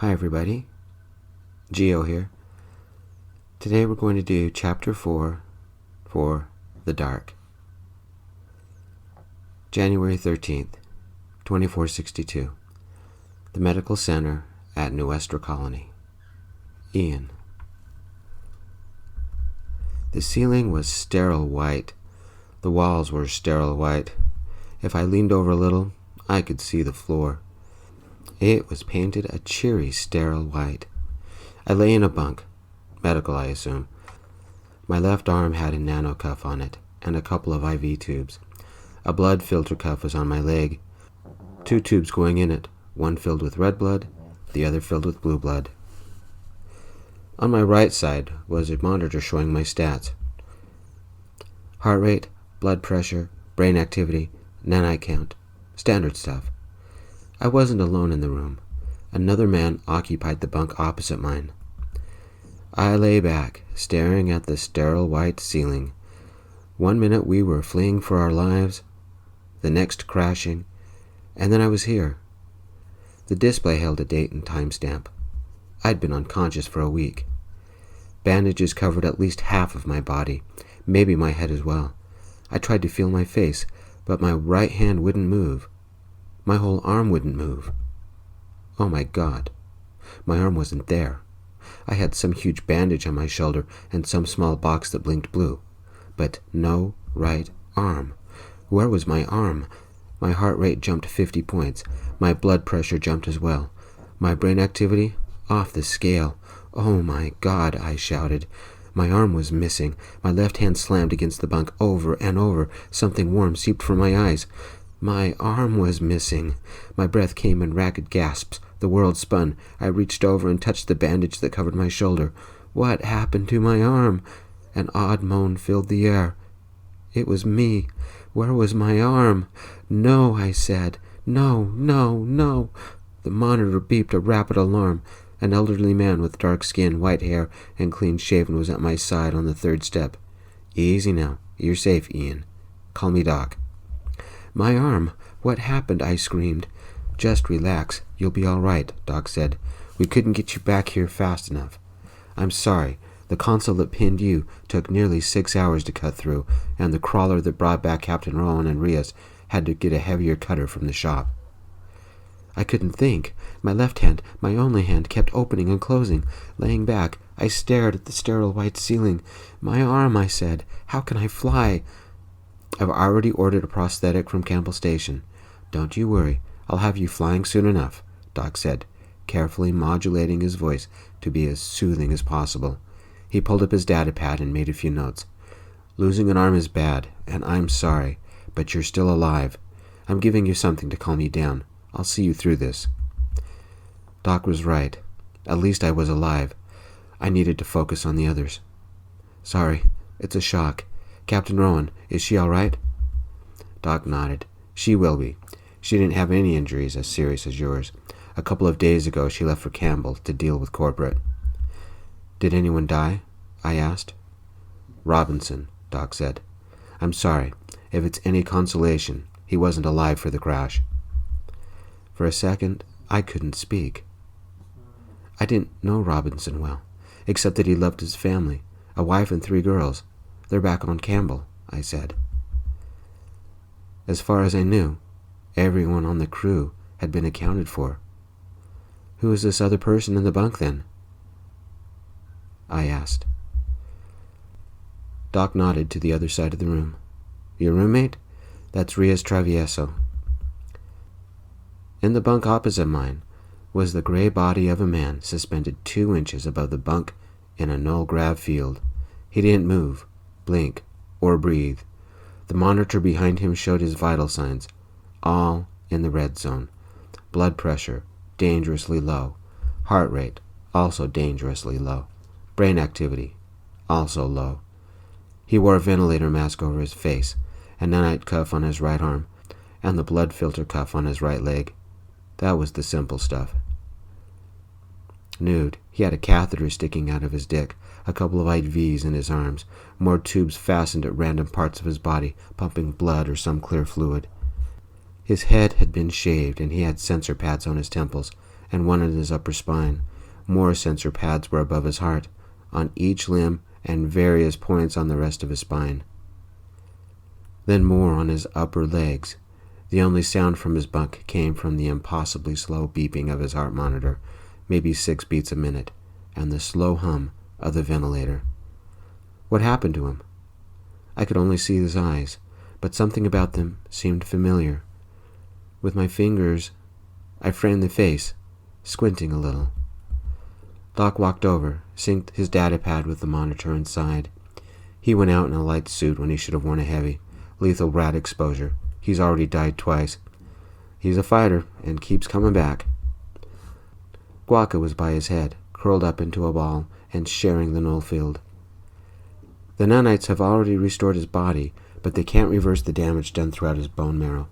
Hi everybody, Geo here. Today we're going to do Chapter 4 for The Dark. January 13th, 2462. The Medical Center at New Wester Colony. Ian. The ceiling was sterile white. The walls were sterile white. If I leaned over a little, I could see the floor. It was painted a cheery, sterile white. I lay in a bunk, medical I assume. My left arm had a nano cuff on it, and a couple of IV tubes. A blood filter cuff was on my leg. 2 tubes going in it, one filled with red blood, the other filled with blue blood. On my right side was a monitor showing my stats. Heart rate, blood pressure, brain activity, nanite count, standard stuff. I wasn't alone in the room. Another man occupied the bunk opposite mine. I lay back, staring at the sterile white ceiling. 1 minute we were fleeing for our lives, the next crashing, and then I was here. The display held a date and timestamp. I'd been unconscious for a week. Bandages covered at least half of my body, maybe my head as well. I tried to feel my face, but my right hand wouldn't move. My whole arm wouldn't move. Oh my God. My arm wasn't there. I had some huge bandage on my shoulder and some small box that blinked blue. But no right arm. Where was my arm? My heart rate jumped 50 points. My blood pressure jumped as well. My brain activity? Off the scale. Oh my God, I shouted. My arm was missing. My left hand slammed against the bunk over and over. Something warm seeped from my eyes. My arm was missing. My breath came in ragged gasps. The world spun. I reached over and touched the bandage that covered my shoulder. What happened to my arm? An odd moan filled the air. It was me. Where was my arm? No, I said. No, no, no. The monitor beeped a rapid alarm. An elderly man with dark skin, white hair, and clean-shaven was at my side on the 3rd step. Easy now. You're safe, Ian. Call me Doc. My arm. What happened? I screamed. Just relax. You'll be all right, Doc said. We couldn't get you back here fast enough. I'm sorry. The console that pinned you took nearly 6 hours to cut through, and the crawler that brought back Captain Rowan and Rios had to get a heavier cutter from the shop. I couldn't think. My left hand, my only hand, kept opening and closing. Laying back, I stared at the sterile white ceiling. My arm, I said. How can I fly? I've already ordered a prosthetic from Campbell Station. Don't you worry. I'll have you flying soon enough, Doc said, carefully modulating his voice to be as soothing as possible. He pulled up his data pad and made a few notes. Losing an arm is bad, and I'm sorry, but you're still alive. I'm giving you something to calm you down. I'll see you through this. Doc was right. At least I was alive. I needed to focus on the others. Sorry, it's a shock. Captain Rowan, is she all right? Doc nodded. She will be. She didn't have any injuries as serious as yours. A couple of days ago she left for Campbell to deal with corporate. Did anyone die? I asked. Robinson, Doc said. I'm sorry. If it's any consolation, he wasn't alive for the crash. For a second, I couldn't speak. I didn't know Robinson well, except that he loved his family, a wife and 3 girls. They're back on Campbell, I said. As far as I knew, everyone on the crew had been accounted for. Who is this other person in the bunk, then? I asked. Doc nodded to the other side of the room. Your roommate? That's Rios Travieso. In the bunk opposite mine was the gray body of a man suspended 2 inches above the bunk in a null-grav field. He didn't move, blink, or breathe. The monitor behind him showed his vital signs, all in the red zone. Blood pressure, dangerously low. Heart rate, also dangerously low. Brain activity, also low. He wore a ventilator mask over his face, a nanite cuff on his right arm, and the blood filter cuff on his right leg. That was the simple stuff. Nude, he had a catheter sticking out of his dick, a couple of IVs in his arms, more tubes fastened at random parts of his body, pumping blood or some clear fluid. His head had been shaved, and he had sensor pads on his temples, and one in his upper spine. More sensor pads were above his heart, on each limb, and various points on the rest of his spine. Then more on his upper legs. The only sound from his bunk came from the impossibly slow beeping of his heart monitor, maybe 6 beats a minute, and the slow hum of the ventilator. What happened to him? I could only see his eyes, but something about them seemed familiar. With my fingers, I framed the face, squinting a little. Doc walked over, synced his data pad with the monitor, and sighed. He went out in a light suit when he should have worn a heavy. Lethal rat exposure. He's already died twice. He's a fighter and keeps coming back. Guaca was by his head, curled up into a ball and sharing the null field. The nanites have already restored his body, but they can't reverse the damage done throughout his bone marrow.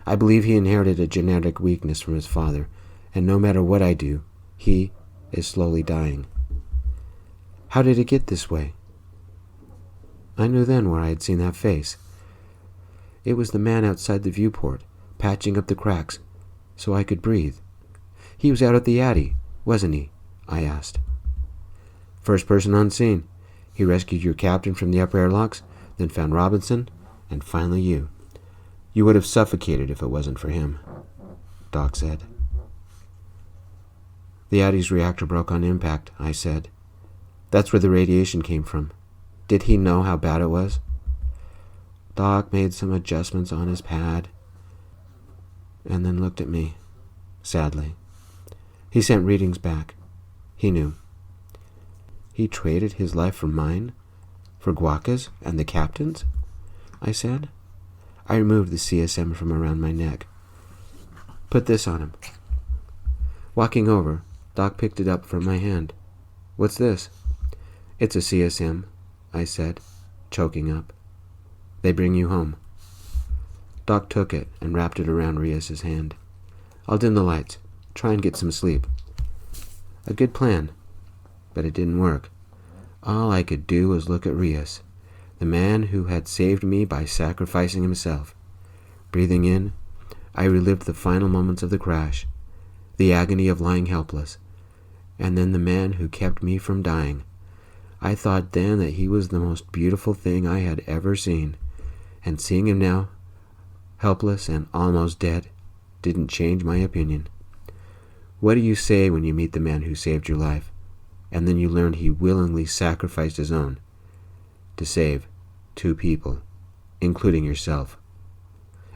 I believe he inherited a genetic weakness from his father, and no matter what I do, he is slowly dying. How did it get this way? I knew then where I had seen that face. It was the man outside the viewport, patching up the cracks so I could breathe. He was out at the Addy, wasn't he? I asked. First person on scene. He rescued your captain from the upper airlocks, then found Robinson, and finally you. You would have suffocated if it wasn't for him, Doc said. The Addy's reactor broke on impact, I said. That's where the radiation came from. Did he know how bad it was? Doc made some adjustments on his pad and then looked at me, sadly. He sent readings back. He knew. He traded his life for mine? For Guaca's and the captain's? I said. I removed the CSM from around my neck. Put this on him. Walking over, Doc picked it up from my hand. What's this? It's a CSM, I said, choking up. They bring you home. Doc took it and wrapped it around Rias's hand. I'll dim the lights. Try and get some sleep. A good plan, but it didn't work. All I could do was look at Rias, the man who had saved me by sacrificing himself. Breathing in, I relived the final moments of the crash, the agony of lying helpless, and then the man who kept me from dying. I thought then that he was the most beautiful thing I had ever seen, and seeing him now, helpless and almost dead, didn't change my opinion. What do you say when you meet the man who saved your life, and then you learn he willingly sacrificed his own to save 2 people, including yourself?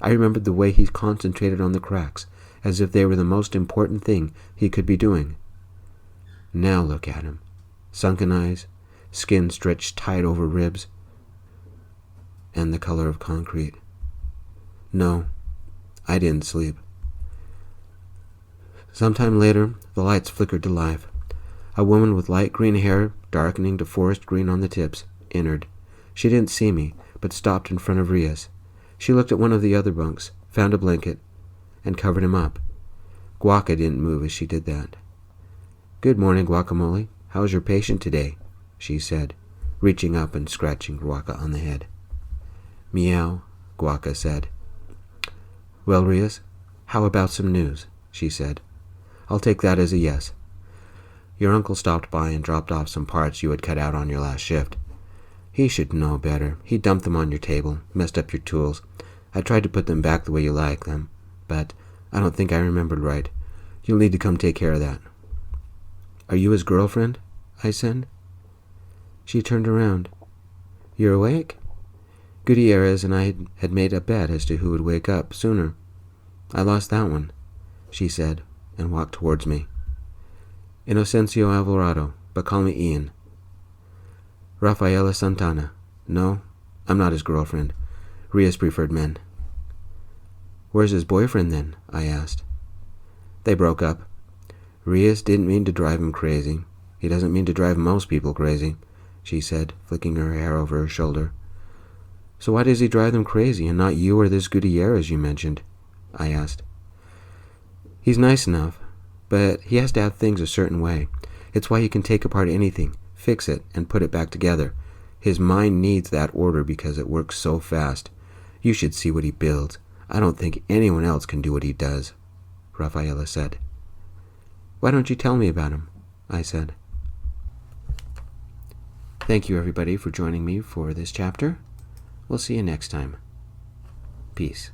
I remembered the way he concentrated on the cracks, as if they were the most important thing he could be doing. Now look at him. Sunken eyes, skin stretched tight over ribs, and the color of concrete. No, I didn't sleep. Sometime later, the lights flickered to life. A woman with light green hair, darkening to forest green on the tips, entered. She didn't see me, but stopped in front of Rias. She looked at one of the other bunks, found a blanket, and covered him up. Guaca didn't move as she did that. Good morning, Guacamole. How's your patient today? She said, reaching up and scratching Guaca on the head. Meow, Guaca said. Well, Rias, how about some news? She said. I'll take that as a yes. Your uncle stopped by and dropped off some parts you had cut out on your last shift. He should know better. He dumped them on your table, messed up your tools. I tried to put them back the way you like them, but I don't think I remembered right. You'll need to come take care of that. Are you his girlfriend? I said. She turned around. You're awake? Gutierrez and I had made a bet as to who would wake up sooner. I lost that one, she said, and walked towards me. Inocencio Alvarado, but call me Ian. Rafaela Santana. No, I'm not his girlfriend. Rias preferred men. Where's his boyfriend then? I asked. They broke up. Rias didn't mean to drive him crazy. He doesn't mean to drive most people crazy, she said, flicking her hair over her shoulder. So why does he drive them crazy and not you or this Gutierrez you mentioned? I asked. He's nice enough, but he has to have things a certain way. It's why he can take apart anything, fix it, and put it back together. His mind needs that order because it works so fast. You should see what he builds. I don't think anyone else can do what he does, Rafaela said. Why don't you tell me about him? I said. Thank you, everybody, for joining me for this chapter. We'll see you next time. Peace.